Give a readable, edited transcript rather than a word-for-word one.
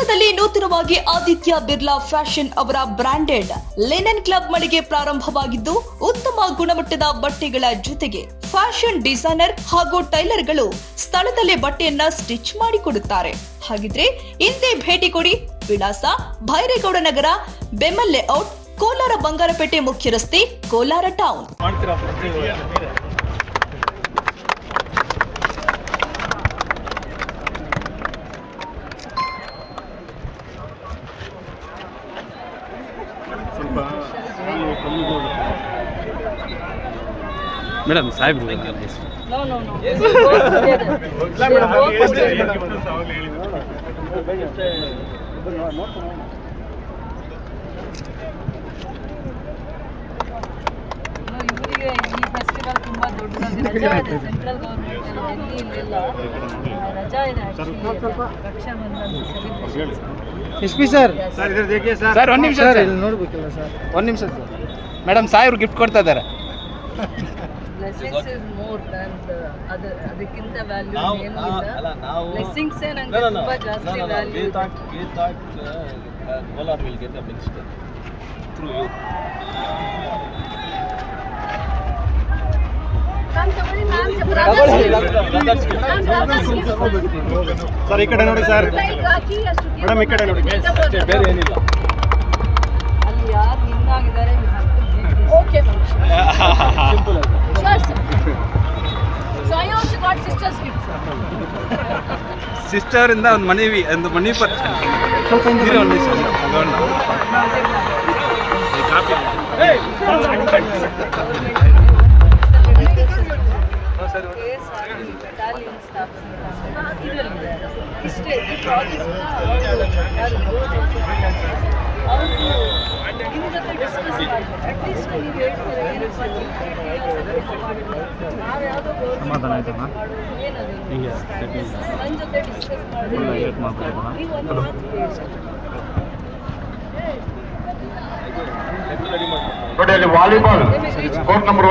ನಗರದಲ್ಲಿ ನೂತನವಾಗಿ ಆದಿತ್ಯ ಬಿರ್ಲಾ ಫ್ಯಾಷನ್ ಅವರ ಬ್ರಾಂಡೆಡ್ ಲಿನೆನ್ ಕ್ಲಬ್ ಮಳಿಗೆ ಪ್ರಾರಂಭವಾಗಿದ್ದು, ಉತ್ತಮ ಗುಣಮಟ್ಟದ ಬಟ್ಟೆಗಳ ಜೊತೆಗೆ ಫ್ಯಾಷನ್ ಡಿಸೈನರ್ ಹಾಗೂ ಟೈಲರ್ಗಳು ಸ್ಥಳದಲ್ಲೇ ಬಟ್ಟೆಯನ್ನ ಸ್ಟಿಚ್ ಮಾಡಿಕೊಡುತ್ತಾರೆ. ಹಾಗಿದ್ರೆ ಹಿಂದೆ ಭೇಟಿ ಕೊಡಿ. ವಿಳಾಸ ಭೈರೇಗೌಡ ನಗರ, ಬೆಮಲ್ ಲೇಔಟ್, ಕೋಲಾರ ಬಂಗಾರಪೇಟೆ ಮುಖ್ಯ ರಸ್ತೆ, ಕೋಲಾರ ಟೌನ್. ಮೇಡಮ್ ಸಾಹೇಬ್ ಇವರಿಗೆ ಈ ಫೆಸ್ಟಿವಲ್ ತುಂಬಾ ದೊಡ್ಡದಾಗಿ ರಜಾ ಇದೆ. ಸೆಂಟ್ರಲ್ ಗವರ್ಮೆಂಟ್ ಡೆಲ್ಲಿಯಲ್ಲೆಲ್ಲ ರಜಾ ಇದೆ. Rakshabandhan celebration. S P sir sir ಒಂದು ನಿಮಿಷ ಸರ್, ಇಲ್ಲಿ ನೋಡ್ಬೇಕಲ್ಲ ಸರ್, ಒಂದು ನಿಮಿಷ ಸರ್. ಮೇಡಮ್ ಸಾಹೇಬ್ರು ಗಿಫ್ಟ್ ಕೊಡ್ತಾ ಇದ್ದಾರೆ. ಬ್ಲೆಸ್ಸಿಂಗ್ಸ್ ಇಸ್ ಮೋರ್ ದನ್ ಅದಕ್ಕಿಂತ ವ್ಯಾಲ್ಯೂ ಏನೂ ಇಲ್ಲ. ಬ್ಲೆಸ್ಸಿಂಗ್ಸ್ ನಂಗೆ ತುಂಬಾ ಜಾಸ್ತಿ value. Kolar will get a minister through you. Sir ಈ ಕಡೆ ನೋಡಿ ಸರ್, ಮೇಡಮ್ ಈ ಕಡೆ ನೋಡಿ, ಬೇರೆ ಏನಿಲ್ಲ. ಅಲ್ಲಿ ಯಾರು ವಿನ್ನಾಗಿದ್ದಾರೆ ಸಿಸ್ಟರ್ ಇಂದ ಒಂದು ಮನಿ ಪತ್ರ ಸ್ವಲ್ಪ ಇಟಾಲಿಯನ್ ಸ್ಟಾಫ್ ಇಷ್ಟೇ ಈ ಪ್ರಾಜೆಕ್ಟ್ನ ಅವರು ನಿಮ್ಮ ಜೊತೆ ಡಿಸ್ಕಸ್ ಮಾಡಬೇಕು. ಅಟ್ಲೀಸ್ಟ್ ನೀವು ಹೇಳ್ತೀರಾ ಏನಪ್ಪ ನಾವು ಯಾವುದೋ ಗೌರ್ಮೆಂಟ್ ಏನದು ನನ್ನ ಜೊತೆ ಡಿಸ್ಕಸ್ ಮಾಡಿ ನೀವು ಒಂದು ಮಾತು ನೋಡಿ ಅಲ್ಲಿ ವಾಲಿಬಾಲ್ ಕೋರ್ಟ್ ನಂಬರ್ 1